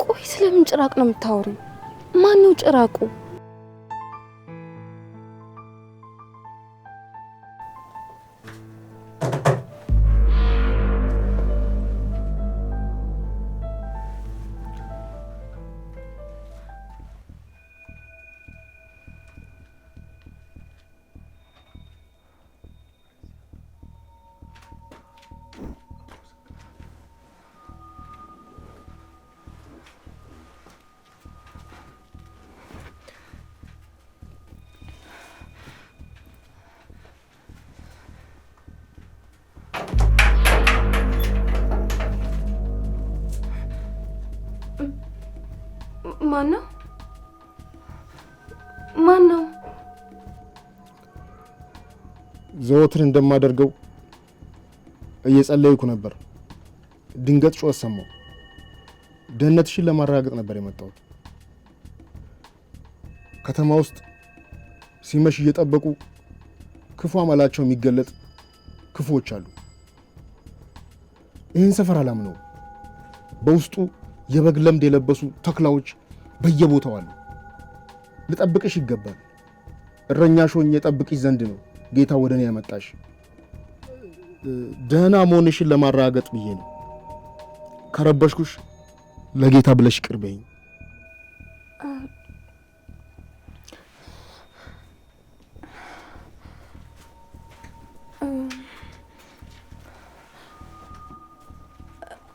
ቆይ ስለምን ጭራቅ ነው የምታወሪው? ማን ነው ጭራቁ? ማነው? ዘወትር እንደማደርገው እየጸለይኩ ነበር። ድንገት ጮህ ሰማሁ። ደህንነትሽን ለማረጋገጥ ነበር የመጣሁት። ከተማ ውስጥ ሲመሽ እየጠበቁ ክፉ አመላቸው የሚገለጥ ክፉዎች አሉ። ይህን ሰፈር አላምነው። በውስጡ የበግ ለምድ የለበሱ ተኩላዎች በየቦታው አሉ። ልጠብቅሽ ይገባል። እረኛሽ ሆኜ ጠብቅሽ ዘንድ ነው ጌታ ወደ እኔ ያመጣሽ። ደህና መሆንሽን ለማረጋገጥ ብዬ ነው። ከረበሽኩሽ ለጌታ ብለሽ ይቅር በይኝ።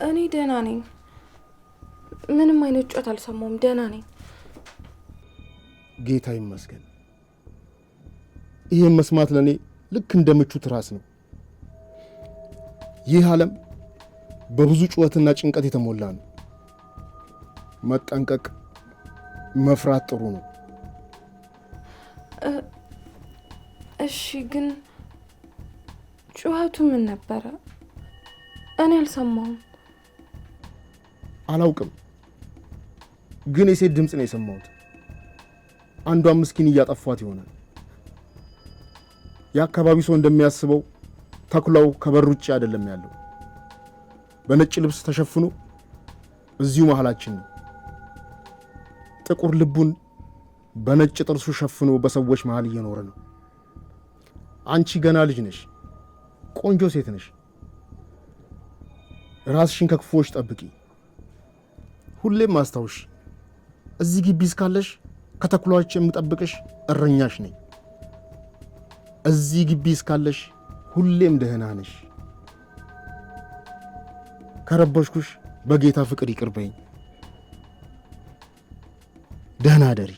እኔ ደህና ነኝ። ምንም አይነት ጮት አልሰማሁም። ደህና ነኝ። ጌታ ይመስገን። ይሄን መስማት ለኔ ልክ እንደ ምቹ ትራስ ነው። ይህ ዓለም በብዙ ጩኸትና ጭንቀት የተሞላ ነው። መጠንቀቅ፣ መፍራት ጥሩ ነው። እሺ፣ ግን ጩኸቱ ምን ነበረ? እኔ አልሰማሁም። አላውቅም፣ ግን የሴት ድምፅ ነው የሰማሁት። አንዷን ምስኪን እያጠፏት ይሆናል። የአካባቢ ሰው እንደሚያስበው ተኩላው ከበር ውጭ አይደለም ያለው። በነጭ ልብስ ተሸፍኖ እዚሁ መሃላችን ነው። ጥቁር ልቡን በነጭ ጥርሱ ሸፍኖ በሰዎች መሃል እየኖረ ነው። አንቺ ገና ልጅ ነሽ፣ ቆንጆ ሴት ነሽ። ራስሽን ከክፉዎች ጠብቂ። ሁሌም አስታውሽ፣ እዚህ ግቢ እስካለሽ ከተኩላዎች የምጠብቅሽ እረኛሽ ነኝ። እዚህ ግቢ እስካለሽ ሁሌም ደህና ነሽ። ከረበሽኩሽ በጌታ ፍቅር ይቅር በይኝ። ደህና አደሪ።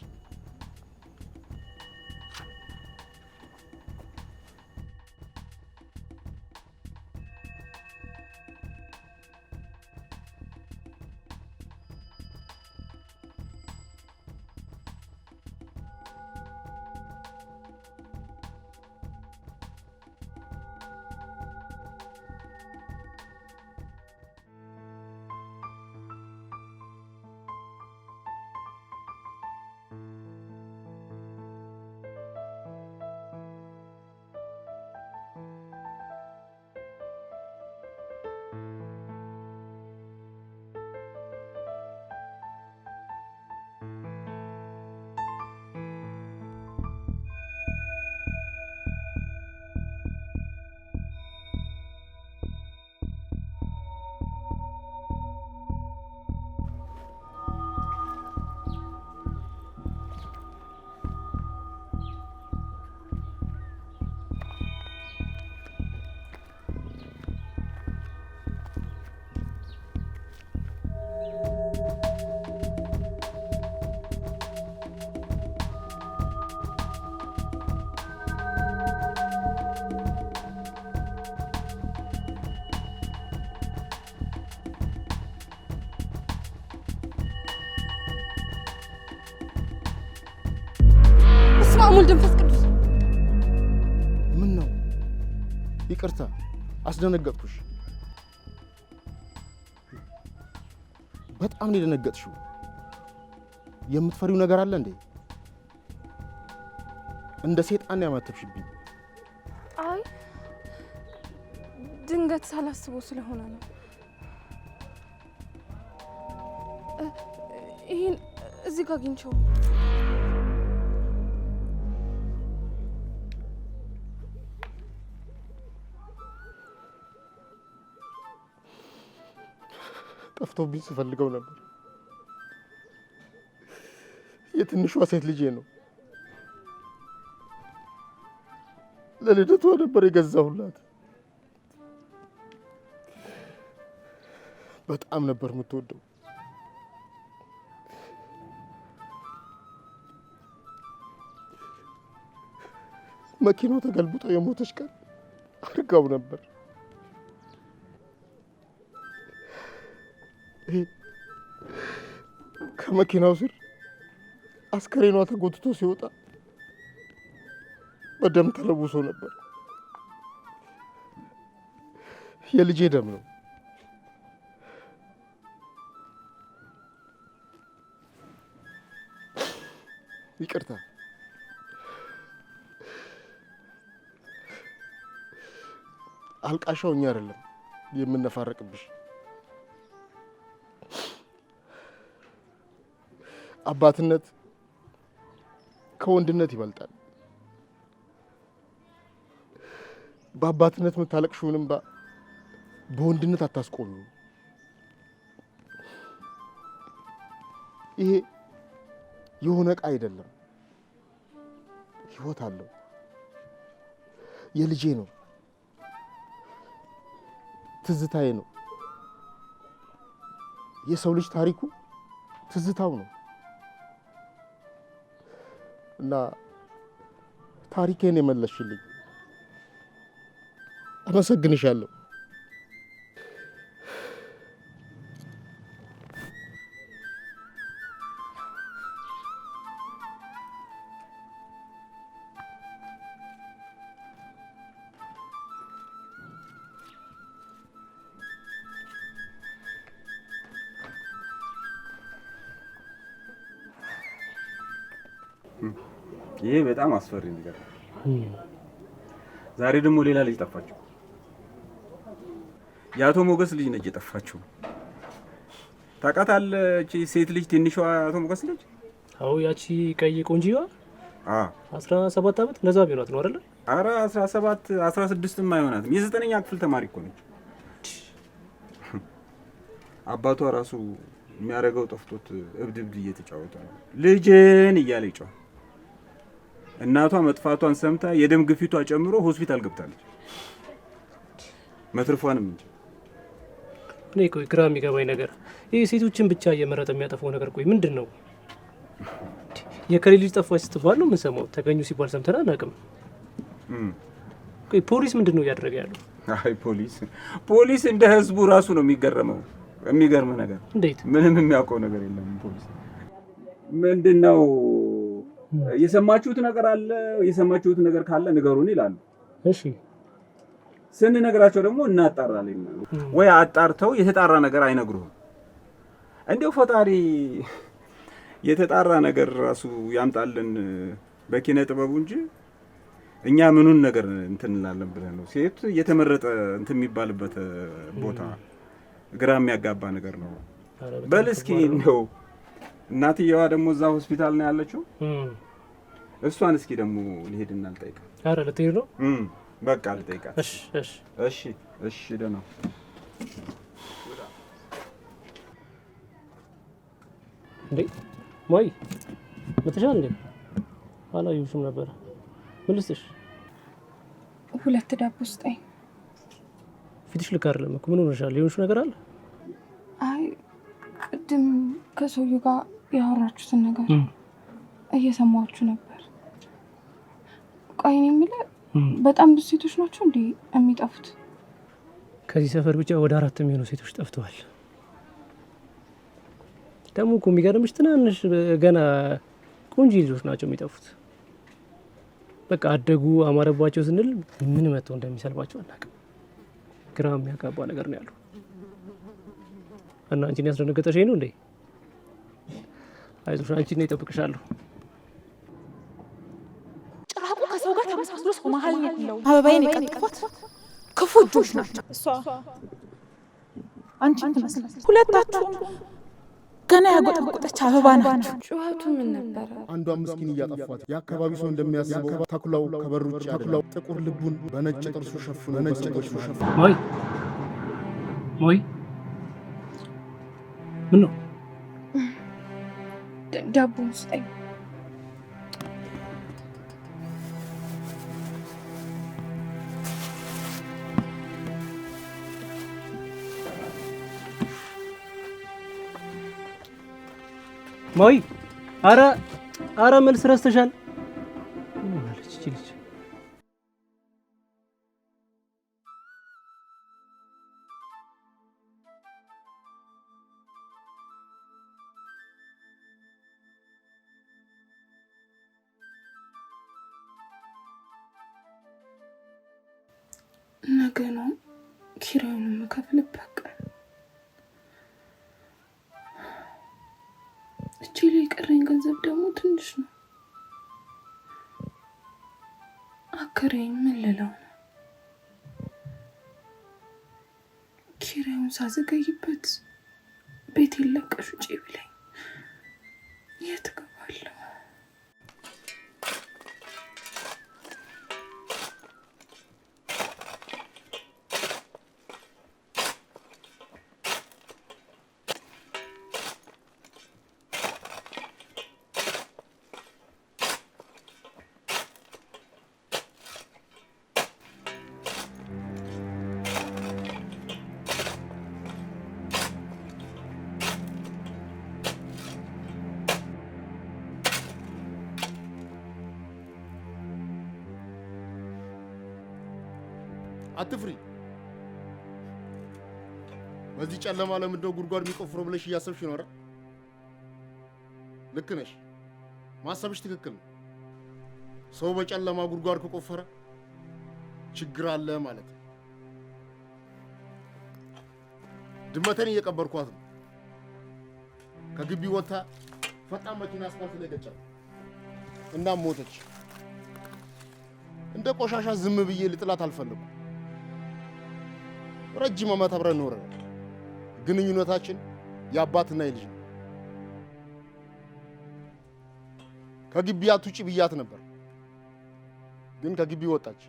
ወልድ መንፈስ ቅዱስ። ምን ነው? ይቅርታ አስደነገጥኩሽ። በጣም ነው የደነገጥሽው። የምትፈሪው ነገር አለ እንዴ? እንደ ሴጣን ያማተብሽብኝ። አይ ድንገት ሳላስበው ስለሆነ ነው። ይሄን እዚህ ጋር አግኝቼው ጠፍቶብኝ ስፈልገው ነበር። የትንሿ ሴት ልጄ ነው። ለልደቷ ነበር የገዛሁላት። በጣም ነበር የምትወደው። መኪናው ተገልብጦ የሞተች ቀን አድርጋው ነበር። ከመኪናው ስር አስከሬኗ ተጎትቶ ሲወጣ በደም ተለውሶ ነበር። የልጄ ደም ነው። ይቅርታ። አልቃሻው እኛ አይደለም የምንፈረቅብሽ። አባትነት ከወንድነት ይበልጣል። በአባትነት የምታለቅሽውን እንባ በወንድነት አታስቆሚው። ይሄ የሆነ ዕቃ አይደለም፣ ህይወት አለው። የልጄ ነው፣ ትዝታዬ ነው። የሰው ልጅ ታሪኩ ትዝታው ነው እና ታሪኬን የመለስሽልኝ አመሰግንሻለሁ። ይሄ በጣም አስፈሪ ነገር። ዛሬ ደግሞ ሌላ ልጅ ጠፋችሁ። የአቶ ሞገስ ልጅ ነች የጠፋችሁ። ታውቃታለች? ሴት ልጅ ትንሿ አቶ ሞገስ ልጅ። አዎ ያቺ ቀይ ቆንጂዋ 17 ዓመት እንደዛ ቢሆናት ነው አይደል? ኧረ 17 16ም አይሆናትም። የ9ኛ ክፍል ተማሪ እኮ ነች። አባቷ ራሱ የሚያደርገው ጠፍቶት እብድ እየተጫወተ ነው። ልጅን እያለ ይጫወታል። እናቷ መጥፋቷን ሰምታ የደም ግፊቷ ጨምሮ ሆስፒታል ገብታለች። መትረፏንም እንጂ እኔ ቆይ ግራ የሚገባኝ ነገር ይሄ ሴቶችን ብቻ እየመረጠ የሚያጠፋው ነገር ቆይ ምንድን ነው? የከሌ ልጅ ጠፋች ስትባል ነው የምንሰማው። ተገኙ ሲባል ሰምተን አናውቅም። ቆይ ፖሊስ ምንድን ነው እያደረገ ያለው? አይ ፖሊስ እንደ ህዝቡ ራሱ ነው የሚገረመው። የሚገርም ነገር እንዴት? ምንም የሚያውቀው ነገር የለም ፖሊስ። ምንድነው የሰማችሁት ነገር አለ? የሰማችሁት ነገር ካለ ንገሩን ይላሉ። እሺ ስንነግራቸው ደግሞ እናጣራለን። ወይ አጣርተው የተጣራ ነገር አይነግሩህም። እንዴው ፈጣሪ የተጣራ ነገር ራሱ ያምጣልን በኪነ ጥበቡ እንጂ እኛ ምኑን ነገር እንትን እንላለን ብለን ነው። ሴት የተመረጠ እንትን የሚባልበት ቦታ ግራ የሚያጋባ ነገር ነው። በል እስኪ እንደው እናትየዋ ደግሞ እዛ ሆስፒታል ነው ያለችው። እሷን እስኪ ደግሞ ልሄድና ልጠይቃ። አረ ልትሄድ ነው? በቃ ልጠይቃ። እሺ ደህና እንዴ ማይ መተሻል እንዴ? አላየሁሽም ነበር። ምን ልስጥሽ? 2 ዳቦ ስጠኝ። ፊትሽ ልክ አይደለም እኮ። ምን ሆነሻል? የሆንሽ ነገር አለ? አይ ቅድም ከሰውዬው ጋር ያወራችሁትን ነገር እየሰማችሁ ነበር። ቆይ እኔ የምልህ በጣም ብዙ ሴቶች ናቸው እንዴ የሚጠፉት? ከዚህ ሰፈር ብቻ ወደ 4 የሚሆኑ ሴቶች ጠፍተዋል። ደግሞ እኮ የሚገርምሽ ትናንሽ ገና ቆንጆ ልጆች ናቸው የሚጠፉት። በቃ አደጉ አማረባቸው ስንል ምን መጥቶ እንደሚሰልባቸው አናውቅም። ግራ የሚያጋባ ነገር ነው ያለው። እና አንቺን ያስደነገጠሽ ነው እንዴ? አይዞሽ፣ አንቺን ነው እጠብቅሻለሁ። ጭራቁ ከሰው ጋር ተመሳስሎ ሰው መሀል ያለው አበባዬን የቀጠፉት ክፉ እጆች ናቸው። እሷ አንቺን ትመስላለች። ሁለታችሁም ገና ያጎጠጎጠች አበባ ናችሁ። ጩኸቱ ምን ነበረ? አንዷ ምስኪን እያጠፏት የአካባቢ ሰው እንደሚያስበው ተኩላው ከበር ውጭ ተኩላው ጥቁር ልቡን በነጭ ጥርሱ ሸፍኖ ሞይ ምን ነው? ዳቦን ስጠኝ። ሞይ አረ መልስ ረስተሻል። ምን ማለት ይችላል? ነገ ነው ኪራዩን የምከፍልበት ቀን። እቺ ላይ የቀረኝ ገንዘብ ደግሞ ትንሽ ነው። አከራይ ምን ልለው ነው? ኪራዩን ሳዘገይበት ቤት ለቀሽ ውጪ ብለኝ የት እገባለሁ? አትፍሪ። በዚህ ጨለማ ለምንድነው ጉድጓድ የሚቆፍረው ብለሽ እያሰብሽ ነው አይደል? ልክ ነሽ። ማሰብሽ ትክክል ነው። ሰው በጨለማ ጉድጓድ ከቆፈረ ችግር አለ ማለት ነው። ድመተን እየቀበርኳት ነው። ከግቢ ወጣ ፈጣን መኪና አስፋልት ላይ ገጨች እና ሞተች። እንደ ቆሻሻ ዝም ብዬ ልጥላት አልፈልኩም። ረጅም ዓመት አብረን ኖረናል። ግንኙነታችን የአባትና የልጅ ነው። ከግቢ አትውጪ ብያት ነበር፣ ግን ከግቢ ወጣች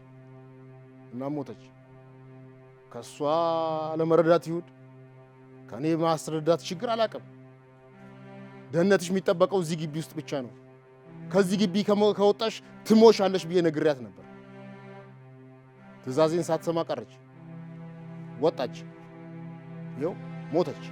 እና ሞተች። ከሷ ለመረዳት ይሁን ከኔ ማስረዳት ችግር አላውቅም። ደህንነትሽ የሚጠበቀው እዚህ ግቢ ውስጥ ብቻ ነው። ከዚህ ግቢ ከወጣሽ ትሞሻለሽ ብዬ ነግሬያት ነበር። ትዕዛዜን ሳትሰማ ቀረች። ወጣች፣ ይኸው ሞተች።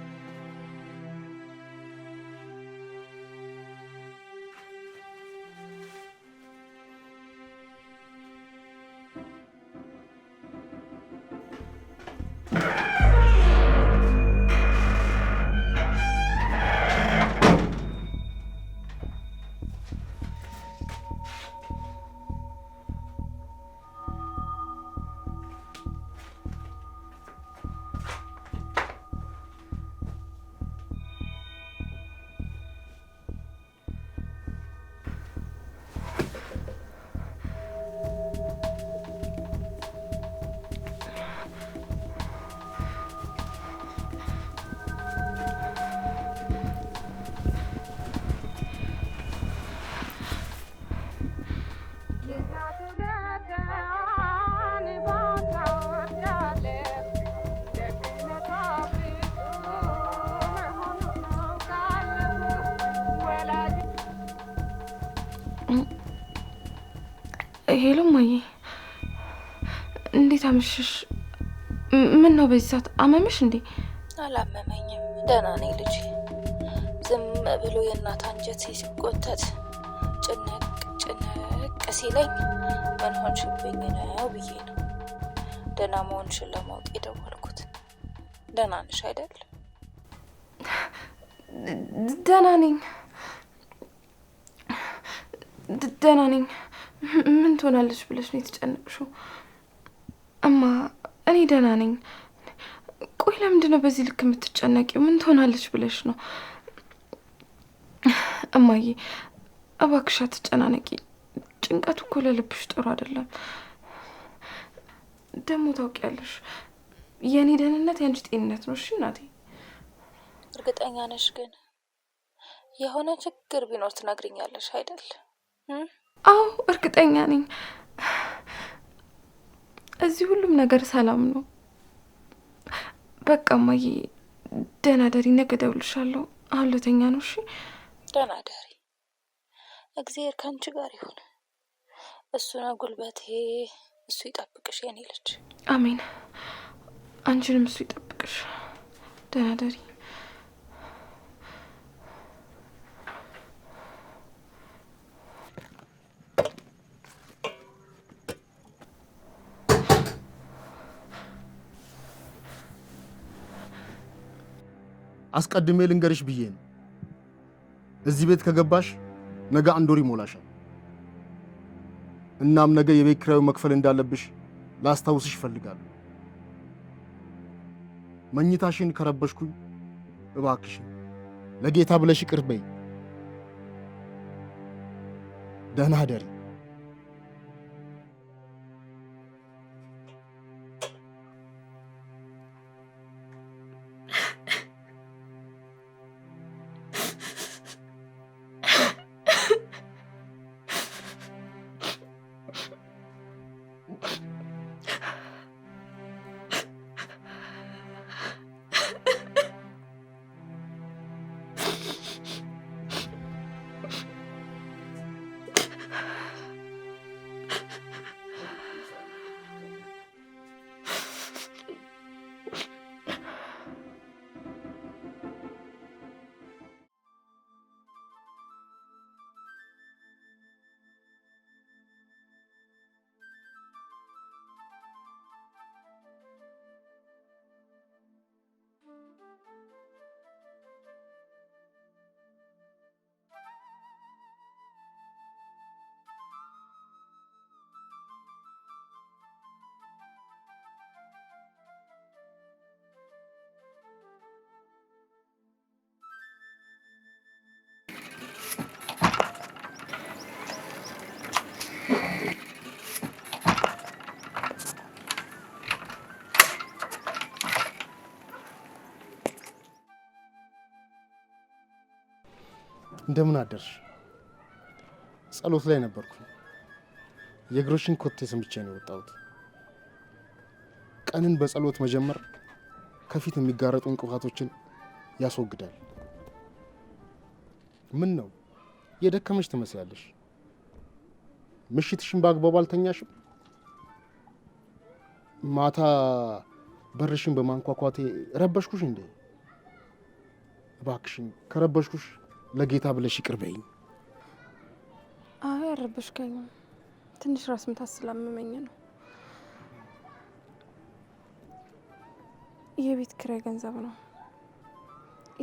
ሄሎ ማዬ፣ እንዴት አመሸሽ? ምን ነው በዚህ ሰዓት አመመሽ እንዴ? አላመመኝም፣ ደህና ነኝ ልጄ። ዝም ብሎ የእናት አንጀት ሲቆተት ጭንቅ ሲለኝ ምን ሆንሽብኝ ነው ብዬ ነው ደህና መሆንሽን ለማወቅ የደወልኩት። ደህና ነሽ አይደል? ደህና ነኝ፣ ደህና ነኝ። ምን ትሆናለች ብለሽ ነው የተጨነቅሽው? እማ እኔ ደህና ነኝ። ቆይ ለምንድን ነው በዚህ ልክ የምትጨነቂው? ምን ትሆናለች ብለሽ ነው? እማዬ እባክሽ አትጨናነቂ። ጭንቀቱ እኮ ለልብሽ ጥሩ አይደለም። ደግሞ ታውቂያለሽ የኔ ደህንነት ያንቺ ጤንነት ነው። እሺ እናቴ። እርግጠኛ ነሽ ግን? የሆነ ችግር ቢኖር ትነግሪኛለሽ አይደል? አዎ እርግጠኛ ነኝ። እዚህ ሁሉም ነገር ሰላም ነው። በቃ እማዬ ደህና ደሪ፣ ነገ እደውልልሻለሁ። አሁን ልተኛ ነው። እሺ ደህና ደሪ። እግዚአብሔር ከአንቺ ጋር ይሁን። እሱ ነው ጉልበቴ። እሱ ይጠብቅሽ የኔ ልጅ። አሜን። አንቺንም እሱ ይጠብቅሽ። ደህና ደሪ። አስቀድሜ ልንገርሽ ብዬ ነው። እዚህ ቤት ከገባሽ ነገ 1 ወር ይሞላሻል። እናም ነገ የቤት ኪራዩ መክፈል እንዳለብሽ ላስታውስሽ እፈልጋለሁ። መኝታሽን ከረበሽኩኝ እባክሽን ለጌታ ብለሽ ይቅር በይ። ደህና ደሪ። እንደምን አደርሽ? ጸሎት ላይ ነበርኩ። የእግሮሽን ኮቴ ሰምቼ ነው የወጣሁት። ቀንን በጸሎት መጀመር ከፊት የሚጋረጡ እንቅፋቶችን ያስወግዳል። ምን ነው የደከመሽ ትመስያለሽ? ምሽትሽን በአግባቡ አልተኛሽም? ማታ በርሽን በማንኳኳቴ ረበሽኩሽ እንዴ? እባክሽን ከረበሽኩሽ ለጌታ ብለሽ ይቅር በይኝ። አይ አልረበሽከኝም። ትንሽ ራስ ምታት ስላመመኝ ነው። የቤት ኪራይ ገንዘብ ነው።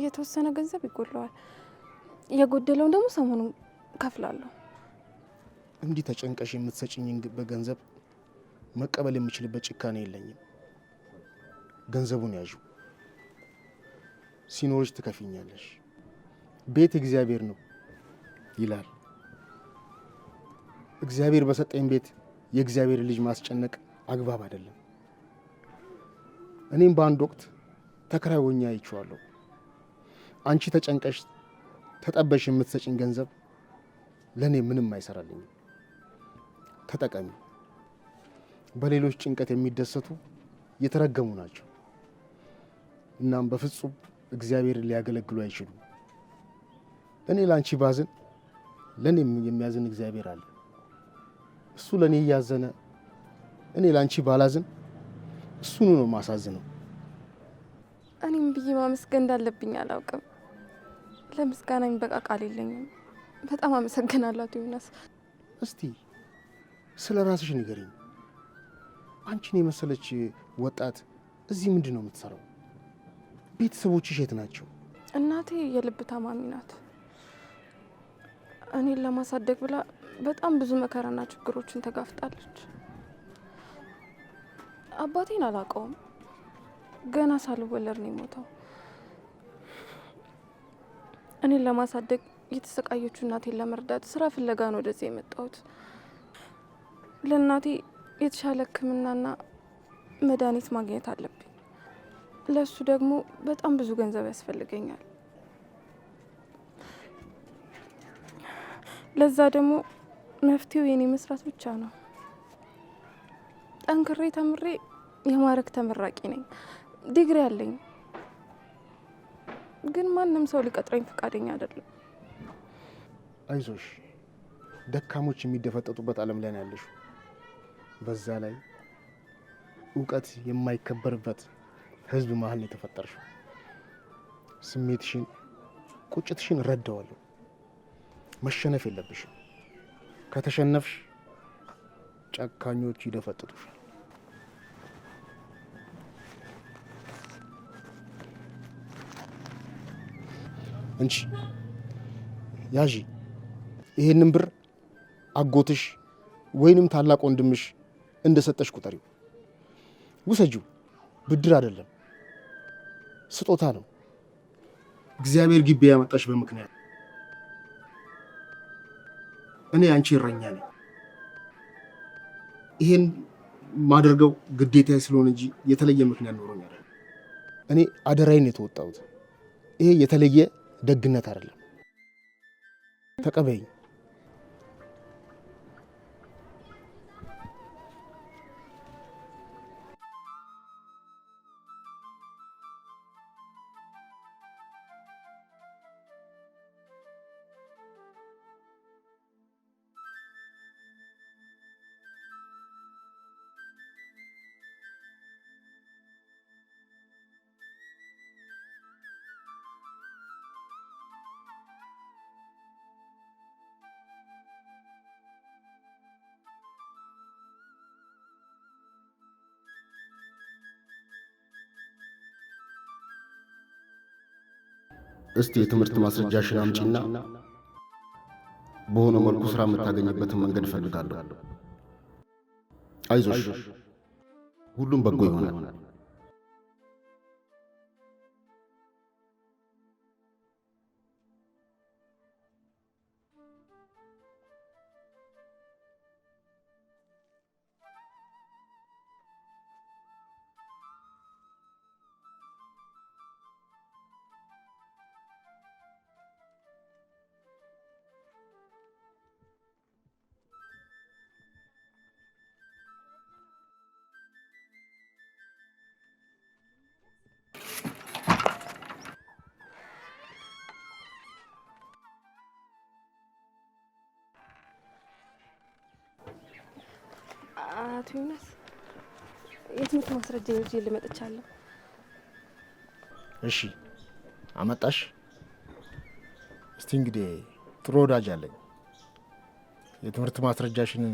የተወሰነ ገንዘብ ይጎለዋል። የጎደለውን ደግሞ ሰሞኑን ከፍላለሁ። እንዲህ ተጨንቀሽ የምትሰጭኝን በገንዘብ መቀበል የምችልበት ጭካኔ የለኝም። ገንዘቡን ያዡ። ሲኖርሽ ትከፍኛለሽ። ቤት እግዚአብሔር ነው ይላል። እግዚአብሔር በሰጠኝ ቤት የእግዚአብሔር ልጅ ማስጨነቅ አግባብ አይደለም። እኔም በአንድ ወቅት ተከራይ ሆኜ አይቼዋለሁ። አንቺ ተጨንቀሽ ተጠበሽ የምትሰጭኝ ገንዘብ ለእኔ ምንም አይሰራልኝም። ተጠቀሚ። በሌሎች ጭንቀት የሚደሰቱ የተረገሙ ናቸው። እናም በፍጹም እግዚአብሔርን ሊያገለግሉ አይችሉም። እኔ ላንቺ ባዝን ለኔም የሚያዝን እግዚአብሔር አለ። እሱ ለኔ እያዘነ እኔ ላንቺ ባላዝን እሱኑ ነው ማሳዝነው። እኔም ብዬ ማመስገን እንዳለብኝ አላውቅም። ለምስጋና የሚበቃ ቃል የለኝም። በጣም አመሰግናለሁ አቶ ዮናስ። እስቲ ስለ ራስሽ ንገሪኝ። አንቺን የመሰለች ወጣት እዚህ ምንድን ነው የምትሰራው? ቤተሰቦችሽ የት ናቸው? እናቴ የልብ ታማሚ ናት። እኔን ለማሳደግ ብላ በጣም ብዙ መከራና ችግሮችን ተጋፍጣለች። አባቴን አላውቀውም። ገና ሳልወለድ ነው የሞተው። እኔን ለማሳደግ የተሰቃየችው እናቴን ለመርዳት ስራ ፍለጋ ነው ወደዚህ የመጣሁት። ለእናቴ የተሻለ ሕክምናና መድኃኒት ማግኘት አለብኝ። ለሱ ደግሞ በጣም ብዙ ገንዘብ ያስፈልገኛል። ለዛ ደግሞ መፍትሄው የኔ መስራት ብቻ ነው። ጠንክሬ ተምሬ የማዕረግ ተመራቂ ነኝ፣ ዲግሪ አለኝ። ግን ማንም ሰው ሊቀጥረኝ ፈቃደኛ አይደለም። አይዞሽ፣ ደካሞች የሚደፈጠጡበት ዓለም ላይ ነው ያለሽው። በዛ ላይ እውቀት የማይከበርበት ህዝብ መሀል ነው የተፈጠርሽው። ስሜትሽን፣ ቁጭትሽን እረዳዋለሁ። መሸነፍ የለብሽም። ከተሸነፍሽ ጨካኞች ይደፈጥጡሻል። እንቺ ያዢ፣ ይሄንን ብር አጎትሽ ወይንም ታላቅ ወንድምሽ እንደሰጠሽ ቁጠሪው። ውሰጂው። ብድር አይደለም፣ ስጦታ ነው። እግዚአብሔር ግቢ ያመጣሽ በምክንያት። እኔ አንቺ እረኛ ነኝ። ይሄን ማድረገው ግዴታ ስለሆነ እንጂ የተለየ ምክንያት ኖሮኝ አይደለም። እኔ አደራዬን የተወጣሁት። ይሄ የተለየ ደግነት አይደለም። ተቀበይኝ። እስቲ የትምህርት ማስረጃሽን አምጪና በሆነ መልኩ ስራ የምታገኝበትን መንገድ እፈልጋለሁ። አይዞሽ፣ ሁሉም በጎ ይሆናል። አቶ ዮናስ፣ የትምህርት ማስረጃ ይዤ ልመጥቻለሁ። እሺ፣ አመጣሽ? እስቲ እንግዲህ ጥሩ ወዳጅ አለኝ። የትምህርት ማስረጃሽን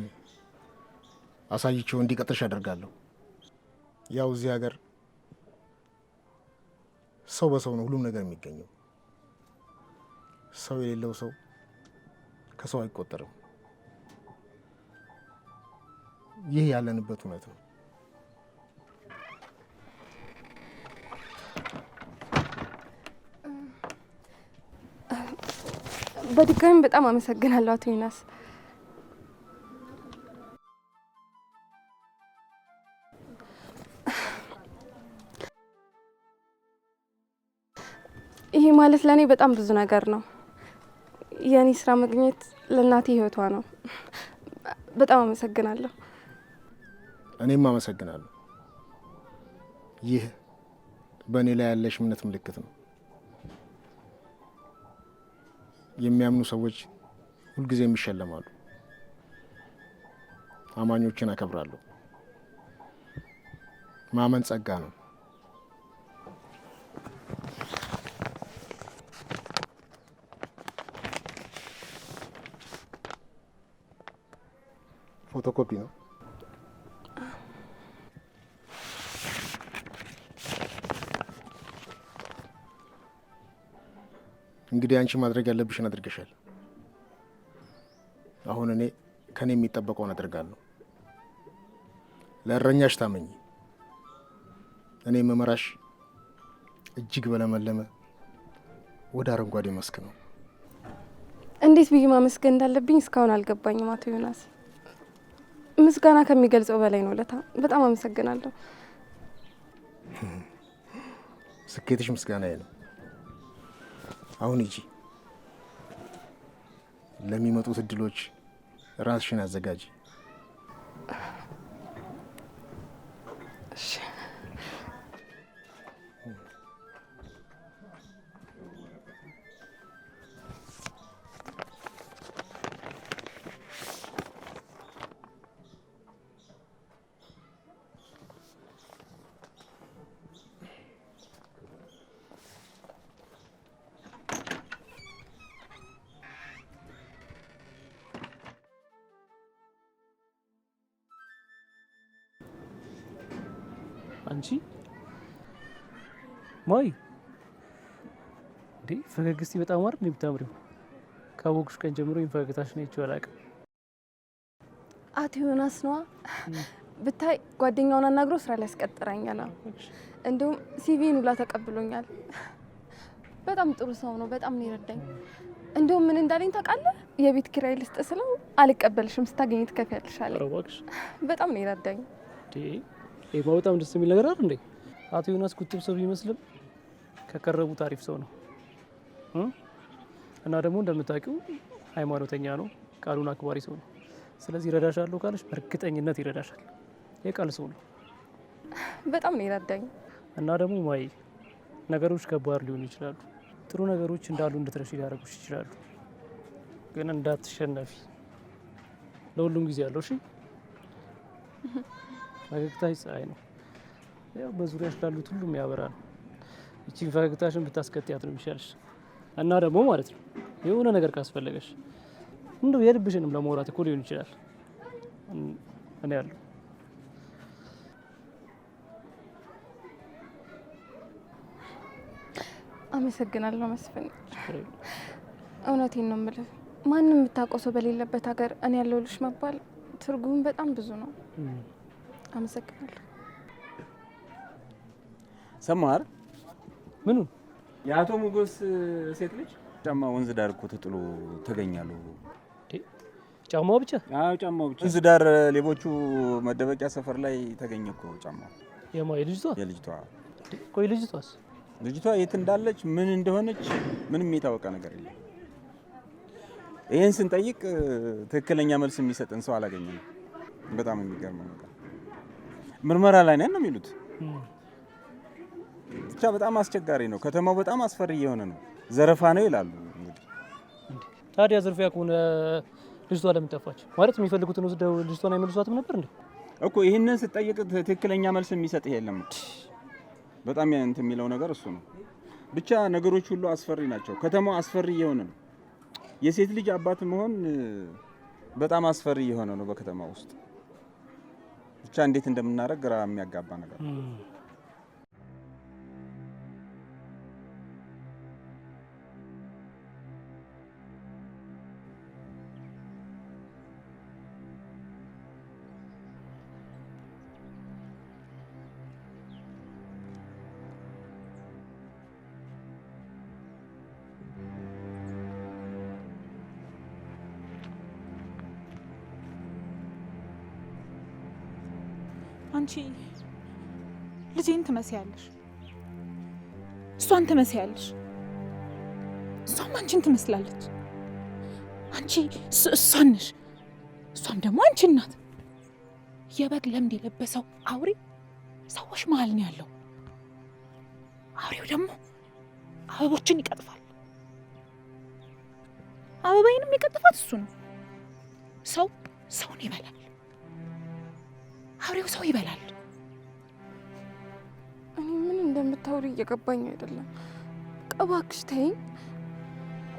አሳይቼው እንዲቀጥርሽ አደርጋለሁ። ያው እዚህ ሀገር ሰው በሰው ነው ሁሉም ነገር የሚገኘው። ሰው የሌለው ሰው ከሰው አይቆጠርም። ይህ ያለንበት እውነት ነው። በድጋሚ በጣም አመሰግናለሁ አቶ ዮናስ። ይሄ ማለት ለእኔ በጣም ብዙ ነገር ነው። የእኔ ስራ ማግኘት ለእናቴ ህይወቷ ነው። በጣም አመሰግናለሁ። እኔም አመሰግናለሁ። ይህ በእኔ ላይ ያለሽ እምነት ምልክት ነው። የሚያምኑ ሰዎች ሁልጊዜም ይሸለማሉ። አማኞችን አከብራለሁ። ማመን ጸጋ ነው። ፎቶኮፒ ነው። እንግዲህ አንቺ ማድረግ ያለብሽን አድርገሻል። አሁን እኔ ከኔ የሚጠበቀውን አድርጋለሁ። ለእረኛሽ ታመኝ። እኔ መመራሽ እጅግ በለመለመ ወደ አረንጓዴ መስክ ነው። እንዴት ብዬ ማመስገን እንዳለብኝ እስካሁን አልገባኝም አቶ ዮናስ። ምስጋና ከሚገልጸው በላይ ነው። ለታ በጣም አመሰግናለሁ። ስኬትሽ ምስጋናዬ ነው። አሁን ሂጂ። ለሚመጡት እድሎች ራስሽን አዘጋጂ። እሺ። አንቺ ማይ እንዴ ፈገግ እስቲ በጣም አይደል እንደምታምሪው። ካወቅሽ ቀን ጀምሮ ፈገግታሽ ነው ይቻላል አላውቅም። አቶ ዮናስ ነዋ። ብታይ ጓደኛውን አናግሮ ስራ ላይ ያስቀጥረኛል። እንዲሁም ሲቪን ሁላ ተቀብሎኛል። በጣም ጥሩ ሰው ነው። በጣም ነው ይረዳኝ። እንዲሁም ምን እንዳለኝ ታውቃለህ? የቤት ኪራይ ልስጥ ስለው አልቀበልሽም፣ ስታገኝ ትከፍያለሽ አለኝ። በጣም ነው ይረዳኝ። ይሄ በጣም ደስ የሚል ነገር አይደል እንዴ? አቶ ዮናስ ቁጥብ ሰው ቢመስልም ከቀረቡ ታሪፍ ሰው ነው እና ደግሞ እንደምታውቂው ሃይማኖተኛ ነው፣ ቃሉን አክባሪ ሰው ነው። ስለዚህ ይረዳሻለሁ ካለሽ በእርግጠኝነት ይረዳሻል። የቃል ሰው ነው። በጣም ነው ይረዳኝ። እና ደግሞ ማይ ነገሮች ከባድ ሊሆኑ ይችላሉ። ጥሩ ነገሮች እንዳሉ እንድትረሺ ሊያደርጉሽ ይችላሉ። ግን እንዳትሸነፊ። ለሁሉም ጊዜ አለው። እሺ ፈገግታ ፀሐይ ነው። ያው በዙሪያሽ ላሉት ሁሉም ያበራል። እቺን ፈገግታሽን ብታስቀጥያት ነው የሚሻልሽ። እና ደግሞ ማለት ነው የሆነ ነገር ካስፈለገሽ እንደው የልብሽንም ለማውራት እኮ ሊሆን ይችላል። እኔ ያለው አመሰግናለሁ መስፍን። እውነቴን ነው የምልህ፣ ማንም የምታውቀው ሰው በሌለበት ሀገር እኔ ያለሁልሽ መባል ትርጉም በጣም ብዙ ነው። አመሰግናለሁ። ሰማር ምኑ? የአቶ ሞገስ ሴት ልጅ ጫማ ወንዝ ዳር እኮ ተጥሎ ተገኛሉ። ጫማው ብቻ? አዎ ጫማው ብቻ። ወንዝ ዳር ሌቦቹ መደበቂያ ሰፈር ላይ ተገኘ እኮ ጫማው። የልጅቷ? የልጅቷ። ቆይ ልጅቷስ? ልጅቷ የት እንዳለች ምን እንደሆነች ምንም የታወቀ ነገር የለም። ይህን ስንጠይቅ ትክክለኛ መልስ የሚሰጥን ሰው አላገኘንም። በጣም የሚገርመው ነገር ምርመራ ላይ ነን ነው የሚሉት። ብቻ በጣም አስቸጋሪ ነው። ከተማው በጣም አስፈሪ እየሆነ ነው። ዘረፋ ነው ይላሉ። እንግዲህ ታዲያ ዝርፊያ ከሆነ ልጅቷ ለምን ጠፋች? ማለት የሚፈልጉትን ወስደው ልጅቷን አይመልሷትም ነበር እንዴ? እኮ ይህንን ስጠይቅ ትክክለኛ መልስ የሚሰጥ የለም። በጣም እንትን የሚለው ነገር እሱ ነው። ብቻ ነገሮች ሁሉ አስፈሪ ናቸው። ከተማው አስፈሪ እየሆነ ነው። የሴት ልጅ አባት መሆን በጣም አስፈሪ እየሆነ ነው በከተማ ውስጥ። ብቻ እንዴት እንደምናደርግ ግራ የሚያጋባ ነገር ነው። አንቺ ልጄን ትመስያለሽ፣ እሷን ትመስያለሽ፣ እሷም አንቺን ትመስላለች። አንቺ እሷን ነሽ፣ እሷም ደግሞ አንቺን ናት። የበግ ለምድ የለበሰው አውሬ ሰዎች መሀል ነው ያለው። አውሬው ደግሞ አበቦችን ይቀጥፋል። አበባዬንም የቀጥፋት እሱ ነው። ሰው ሰውን ይበላል፣ አውሬው ሰው ይበላል። እኔ ምን እንደምታወሪ እየገባኝ አይደለም። እባክሽ ተይኝ።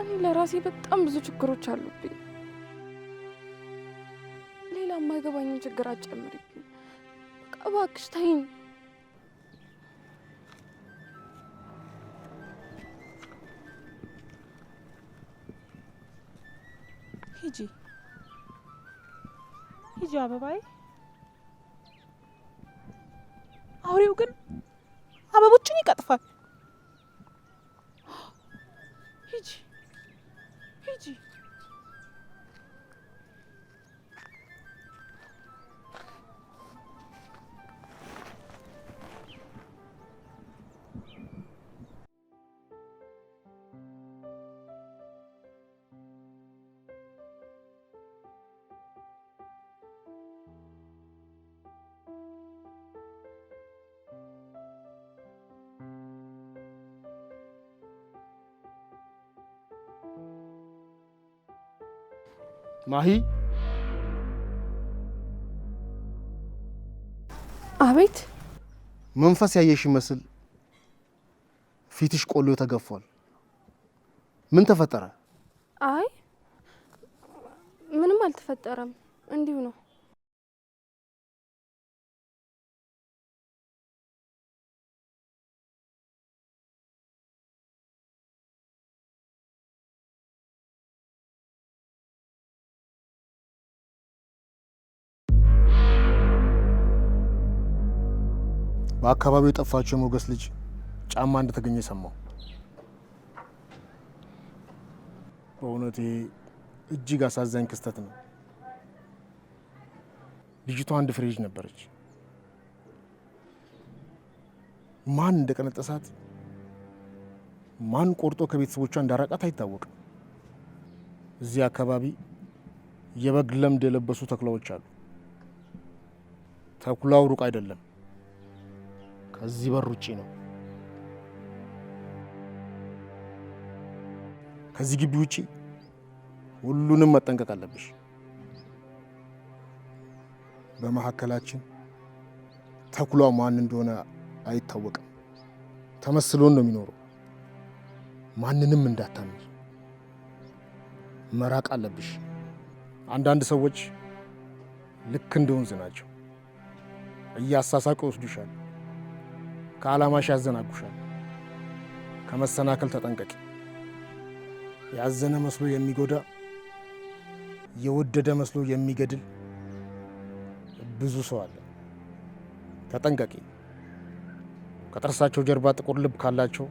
እኔ ለራሴ በጣም ብዙ ችግሮች አሉብኝ። ሌላ የማይገባኝን ችግር አትጨምሪብኝ። እባክሽ ተይኝ። ሂጂ ሂጂ አበባዬ። አውሬው ግን አበቦችን ይቀጥፋል። ሂጂ ሂጂ። ማሂ አቤት። መንፈስ ያየሽ ይመስል ፊትሽ ቆሎ ተገፏል። ምን ተፈጠረ? አይ ምንም አልተፈጠረም፣ እንዲሁ ነው። በአካባቢው የጠፋችው የሞገስ ልጅ ጫማ እንደተገኘ ሰማው። በእውነት እጅግ አሳዛኝ ክስተት ነው። ልጅቷ አንድ ፍሬ ልጅ ነበረች። ማን እንደቀነጠሳት ማን ቆርጦ ከቤተሰቦቿ እንዳራቃት አይታወቅም። እዚህ አካባቢ የበግ ለምድ የለበሱ ተኩላዎች አሉ። ተኩላው ሩቅ አይደለም፣ ከዚህ በር ውጪ ነው። ከዚህ ግቢ ውጪ ሁሉንም መጠንቀቅ አለብሽ። በመሀከላችን ተኩላው ማን እንደሆነ አይታወቅም። ተመስሎን ነው የሚኖረው። ማንንም እንዳታምኝ፣ መራቅ አለብሽ። አንዳንድ ሰዎች ልክ እንደ ወንዝ ናቸው። እያሳሳቁ ይወስዱሻል፣ ከዓላማሽ ያዘናጉሻል። ከመሰናከል ተጠንቀቂ። ያዘነ መስሎ የሚጎዳ የወደደ መስሎ የሚገድል ብዙ ሰው አለ። ተጠንቀቂ። ከጥርሳቸው ጀርባ ጥቁር ልብ ካላቸው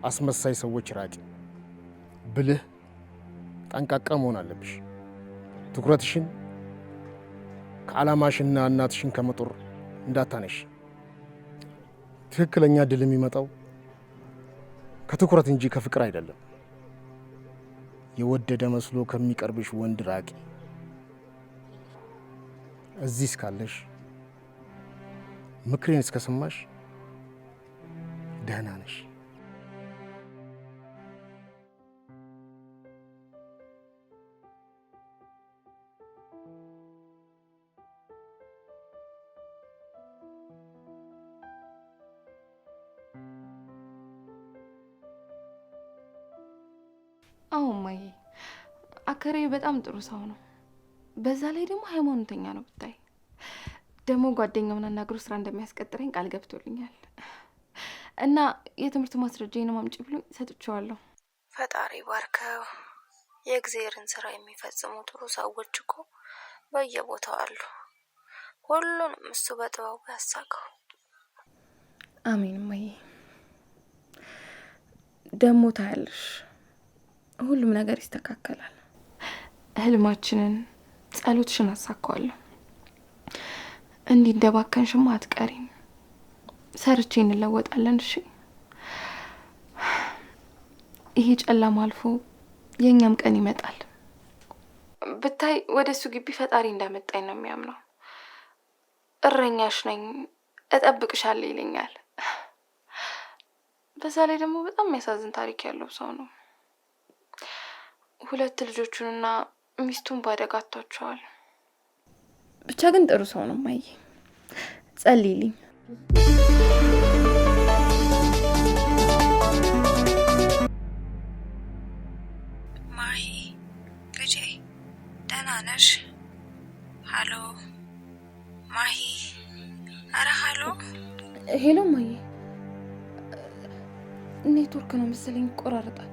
አስመሳይ ሰዎች ራቂ። ብልህ ጠንቃቃ መሆን አለብሽ። ትኩረትሽን ከዓላማሽና እናትሽን ከመጦር እንዳታነሽ። ትክክለኛ ድል የሚመጣው ከትኩረት እንጂ ከፍቅር አይደለም። የወደደ መስሎ ከሚቀርብሽ ወንድ ራቂ። እዚህ እስካለሽ ምክሬን እስከሰማሽ ደህና ነሽ። አዎ እማዬ፣ አከሬ በጣም ጥሩ ሰው ነው። በዛ ላይ ደግሞ ሃይማኖተኛ ነው ብታይ። ደግሞ ጓደኛውን አናግሮ ስራ እንደሚያስቀጥረኝ ቃል ገብቶልኛል እና የትምህርት ማስረጃዬን አምጪ ብሎኝ ሰጥቼዋለሁ። ፈጣሪ ባርከው። የእግዚአብሔርን ስራ የሚፈጽሙ ጥሩ ሰዎች እኮ በየቦታው አሉ። ሁሉንም እሱ በጥበቡ ያሳካው። አሜን እማዬ። ደግሞ ታያለሽ፣ ሁሉም ነገር ይስተካከላል። ህልማችንን፣ ጸሎትሽን አሳካዋለሁ። እንዲህ እንደባከንሽማ አትቀሪም። ሰርቼ እንለወጣለን። እሺ፣ ይሄ ጨለማ አልፎ የኛም ቀን ይመጣል። ብታይ ወደ እሱ ግቢ ፈጣሪ እንዳመጣኝ ነው የሚያምነው። እረኛሽ ነኝ፣ እጠብቅሻለሁ ይለኛል። በዛ ላይ ደግሞ በጣም የሚያሳዝን ታሪክ ያለው ሰው ነው። 2 ልጆቹንና ሚስቱን ባደጋ አጥቷቸዋል። ብቻ ግን ጥሩ ሰው ነው እማዬ። ጸልይልኝ። ማሂ ልጄ ደህና ነሽ? ሀሎ ማሂ። አረ ሀሎ። ሄሎ እማዬ፣ ኔትወርክ ነው መሰለኝ ይቆራረጣል።